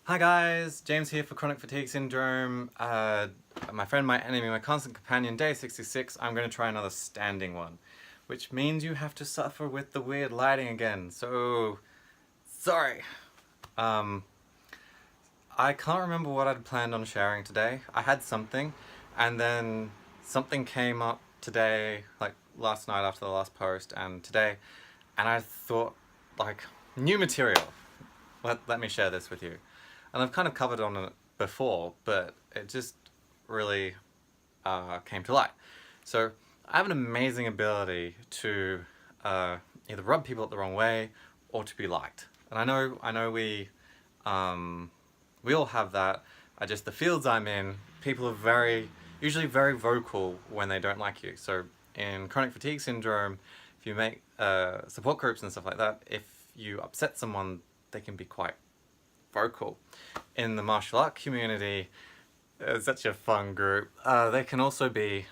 Hi guys, James here for Chronic Fatigue Syndrome. My friend, my enemy, my constant companion, day 66. I'm going to try another standing one, which means you have to suffer with the weird lighting again. So, sorry. Um, I can't remember what I'd planned on sharing today. I had something, and then something came up today, like last night after the last post, and today, and I thought, like, new material. Let me share this with you. And I've kind of covered on it before, but it just really came to light. So I have an amazing ability to either rub people up the wrong way or to be liked. And I know we all have that. The fields I'm in, people are usually very vocal when they don't like you. So in chronic fatigue syndrome, if you make support groups and stuff like that, if you upset someone, they can be quite vocal. In the martial art community, it's such a fun group. They can also be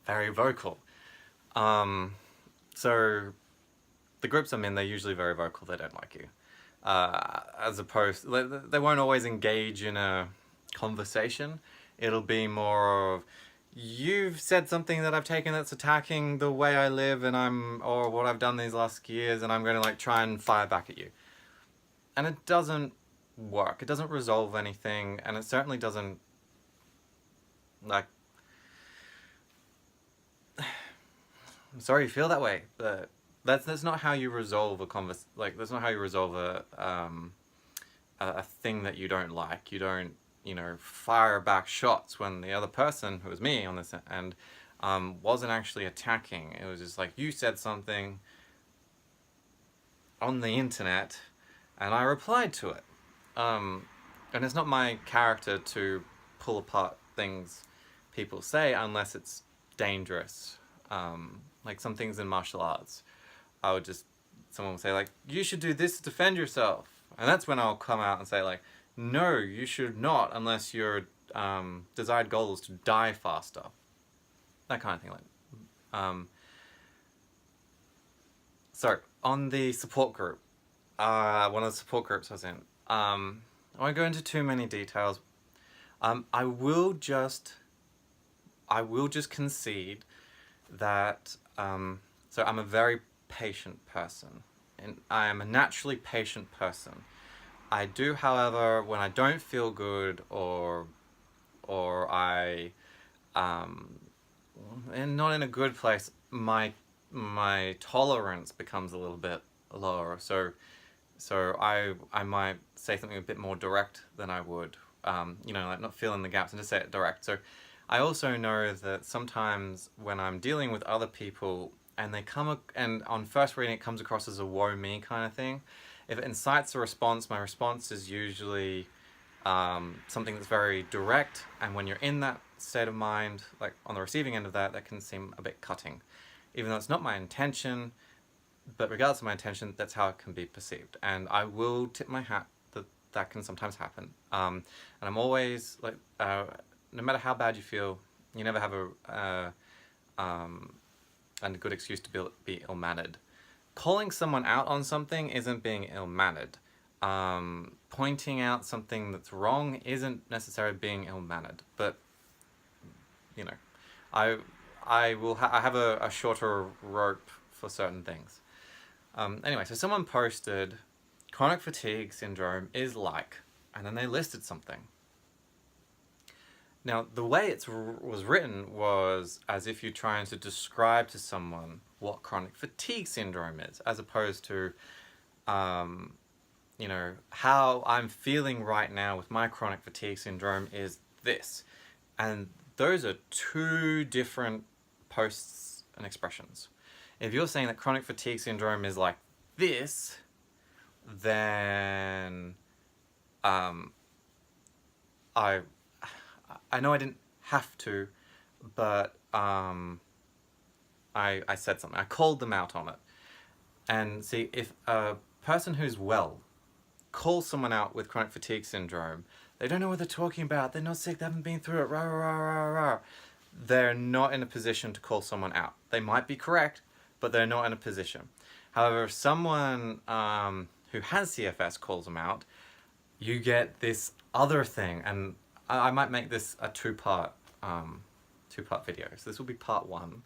very vocal. So the groups I'm in, they're usually very vocal. They don't like you. As opposed, they won't always engage in a conversation. It'll be more of, you've said something that I've taken that's attacking the way I live or what I've done these last years, and I'm going to like try and fire back at you. And it doesn't work. It doesn't resolve anything, and it certainly doesn't, like, I'm sorry you feel that way, but that's not how you resolve that's not how you resolve a thing that you don't like. You don't, fire back shots when the other person, who was me on this end, wasn't actually attacking. It was just like, you said something on the internet, and I replied to it. And it's not my character to pull apart things people say unless it's dangerous. Like some things in martial arts, someone will say like, you should do this to defend yourself. And that's when I'll come out and say like, no, you should not unless your desired goal is to die faster. That kind of thing. So, on the support group, one of the support groups I was in, I won't go into too many details. I will just concede that so I'm a very patient person, and I am a naturally patient person. I do, however, when I don't feel good or I and not in a good place, my tolerance becomes a little bit lower. So I might say something a bit more direct than I would, like not fill in the gaps and just say it direct. So I also know that sometimes when I'm dealing with other people and and on first reading it comes across as a woe me kind of thing, if it incites a response, my response is usually something that's very direct, and when you're in that state of mind, like on the receiving end of that, that can seem a bit cutting. Even though it's not my intention, but regardless of my intention, that's how it can be perceived. And I will tip my hat that that can sometimes happen. And I'm always like, no matter how bad you feel, you never have a good excuse to be ill-mannered. Calling someone out on something isn't being ill-mannered. Pointing out something that's wrong isn't necessarily being ill-mannered. But, I I have a shorter rope for certain things. Anyway, so someone posted, chronic fatigue syndrome is like, and then they listed something. Now, the way it was written was as if you're trying to describe to someone what chronic fatigue syndrome is, as opposed to, how I'm feeling right now with my chronic fatigue syndrome is this. And those are two different posts and expressions. If you're saying that chronic fatigue syndrome is like this, then I know I didn't have to, but I said something. I called them out on it. And see, if a person who's well calls someone out with chronic fatigue syndrome, they don't know what they're talking about. They're not sick. They haven't been through it. Rah, rah, rah, rah, rah. They're not in a position to call someone out. They might be correct, but they're not in a position. However, if someone who has CFS calls them out, you get this other thing, and I might make this a two-part video. So this will be part one.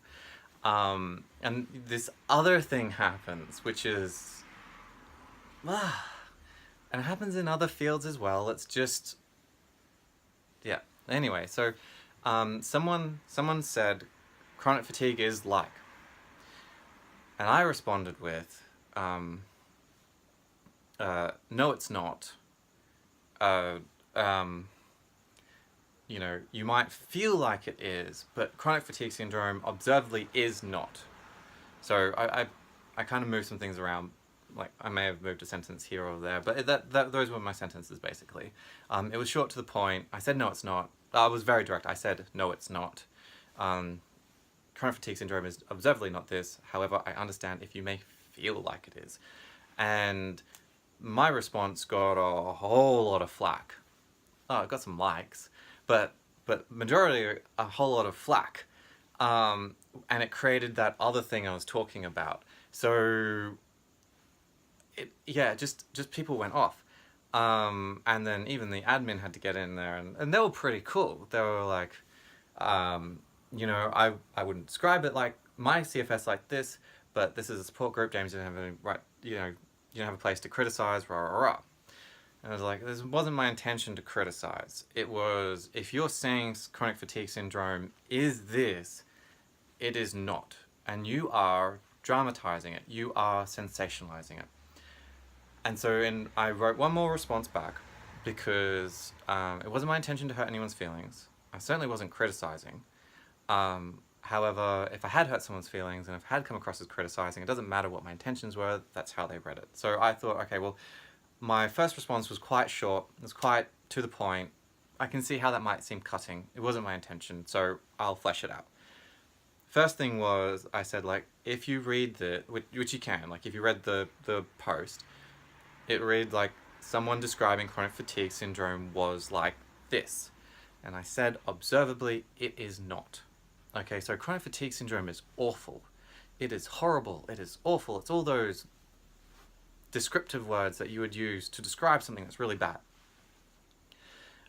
And this other thing happens, which is, and it happens in other fields as well. It's just, yeah. Anyway, so someone said chronic fatigue is like, and I responded with, no, it's not. You know, you might feel like it is, but chronic fatigue syndrome observably is not. So I kind of moved some things around. Like, I may have moved a sentence here or there, but those were my sentences, basically. It was short to the point. I said, no, it's not. I was very direct. I said, no, it's not. Chronic fatigue syndrome is observably not this. However, I understand if you may feel like it is. And my response got a whole lot of flack. Oh, it got some likes, but majority a whole lot of flack. And it created that other thing I was talking about. So just people went off. And then even the admin had to get in there, and they were pretty cool. They were like, you know, I wouldn't describe it like my CFS like this, but this is a support group. James didn't have any right, you know, you don't have a place to criticize, rah, rah, rah. And I was like, this wasn't my intention to criticize. It was, if you're saying chronic fatigue syndrome is this, it is not. And you are dramatizing it. You are sensationalizing it. And so I wrote one more response back because it wasn't my intention to hurt anyone's feelings. I certainly wasn't criticizing. However, if I had hurt someone's feelings and if I had come across as criticizing, it doesn't matter what my intentions were, that's how they read it. So I thought, okay, well, my first response was quite short, it was quite to the point. I can see how that might seem cutting. It wasn't my intention, so I'll flesh it out. First thing was, I said, like, if you read which you can, like, if you read the post, it read like someone describing chronic fatigue syndrome was like this. And I said, observably, it is not. Okay, so chronic fatigue syndrome is awful. It is horrible. It is awful. It's all those descriptive words that you would use to describe something that's really bad.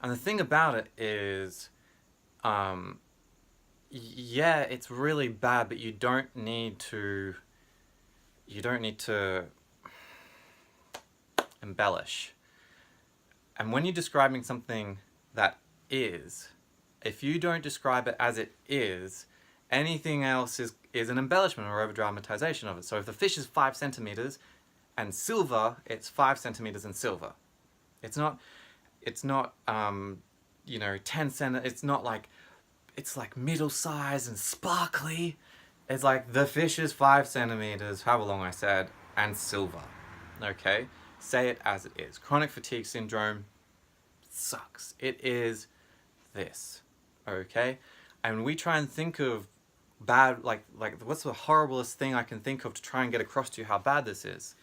And the thing about it is, yeah, it's really bad, but you don't need to embellish. And when you're describing something that is, if you don't describe it as it is, anything else is an embellishment or over dramatization of it. So if the fish is 5 centimeters and silver, it's 5 centimeters and silver. It's not you know, 10 centimeters. It's not like, it's like middle size and sparkly. It's like the fish is 5 centimeters, however long I said, and silver. Okay? Say it as it is. Chronic fatigue syndrome sucks. It is this. Okay? And we try and think of bad, like what's the horriblest thing I can think of to try and get across to you how bad this is.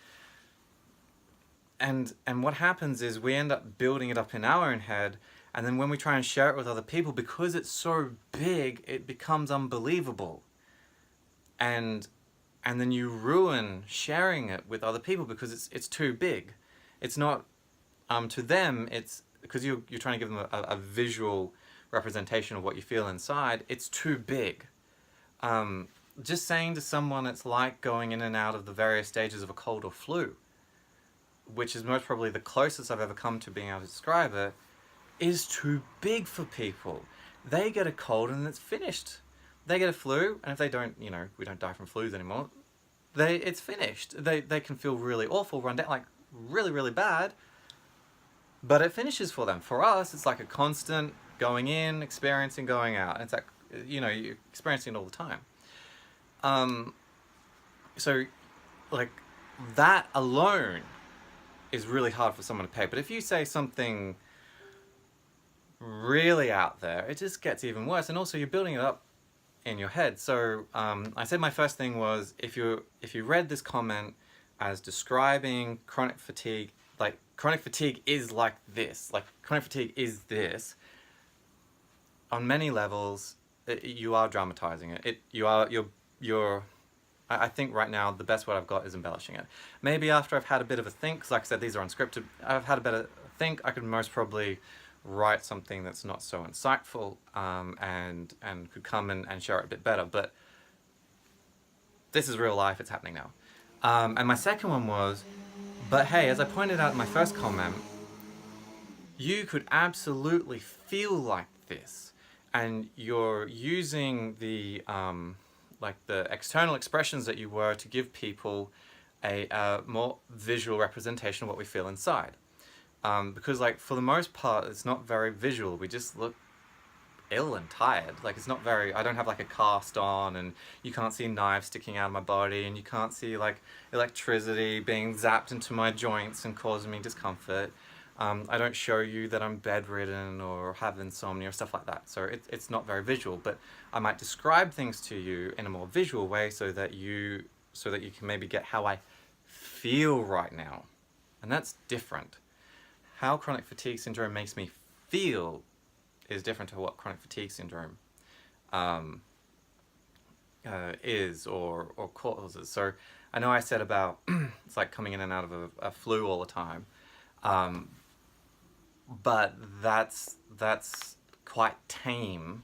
And what happens is we end up building it up in our own head, and then when we try and share it with other people, because it's so big, it becomes unbelievable. And then you ruin sharing it with other people because it's too big. It's not, to them, it's because you're trying to give them a visual representation of what you feel inside. It's too big. Just saying to someone it's like going in and out of the various stages of a cold or flu, which is most probably the closest I've ever come to being able to describe it, is too big for people. They get a cold and it's finished. They get a flu, and if they don't, you know, we don't die from flus anymore, it's finished. They can feel really awful, run down, like really, really bad, but it finishes for them. For us, it's like a constant going in, experiencing, going out. It's like, you know, you're experiencing it all the time. So, like, that alone is really hard for someone to pay. But if you say something really out there, it just gets even worse. And also, you're building it up in your head. So I said my first thing was, if you read this comment as describing chronic fatigue, like chronic fatigue is like this, like chronic fatigue is this, on many levels, you are dramatizing it. You're I think right now the best word I've got is embellishing it. Maybe after I've had a bit of a think, 'cause like I said, these are unscripted, I've had a better think. I could most probably write something that's not so insightful, and could come and share it a bit better. But this is real life, it's happening now. And my second one was, but hey, as I pointed out in my first comment, you could absolutely feel like this, and you're using the like the external expressions that you were to give people a more visual representation of what we feel inside. Because like for the most part, it's not very visual. We just look ill and tired. Like it's not very, I don't have like a cast on, and you can't see knives sticking out of my body, and you can't see like electricity being zapped into my joints and causing me discomfort. I don't show you that I'm bedridden or have insomnia or stuff like that. So it's not very visual, but I might describe things to you in a more visual way so that you can maybe get how I feel right now. And that's different. How chronic fatigue syndrome makes me feel is different to what chronic fatigue syndrome is or causes. So I know I said about it's like coming in and out of a flu all the time, but that's quite tame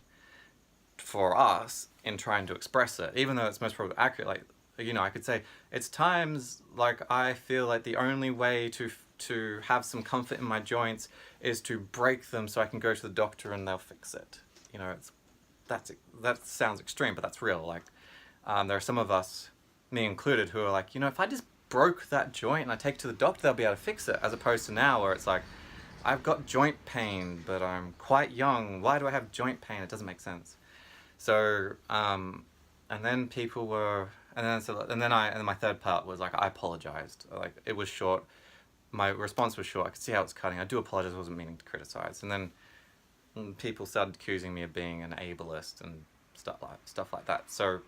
for us in trying to express it, even though it's most probably accurate. Like, you know, I could say it's times like I feel like the only way to have some comfort in my joints is to break them so I can go to the doctor and they'll fix it. You know, that sounds extreme, but that's real. Like, there are some of us, me included, who are like, you know, if I just broke that joint and I take it to the doctor, they'll be able to fix it. As opposed to now where it's like, I've got joint pain, but I'm quite young. Why do I have joint pain? It doesn't make sense. So, and then people were, and then my third part was like, I apologized. Like, it was short. My response was short. I could see how it's cutting. I do apologize. I wasn't meaning to criticize. And then people started accusing me of being an ableist and stuff like that. So,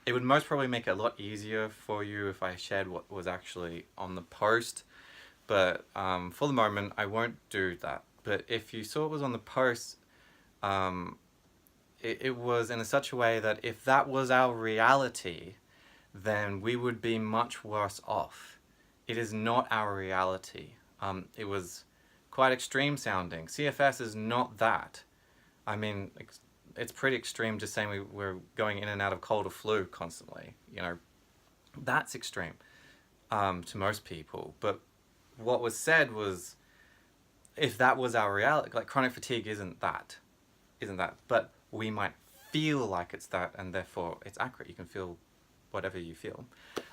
it would most probably make it a lot easier for you if I shared what was actually on the post. But for the moment, I won't do that. But if you saw what was on the post, it was in such a way that if that was our reality, then we would be much worse off. It is not our reality. It was quite extreme sounding. CFS is not that. I mean, it's pretty extreme just saying we're going in and out of cold or flu constantly. You know, that's extreme to most people. But what was said was, if that was our reality, like chronic fatigue isn't that. But we might feel like it's that, and therefore it's accurate. You can feel whatever you feel.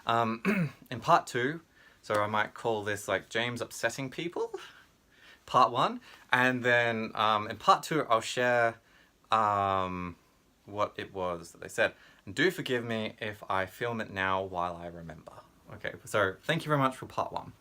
In part 2, so I might call this like James upsetting people, part 1, and then in part 2 I'll share what it was that they said. And do forgive me if I film it now while I remember. Okay, so thank you very much for part 1.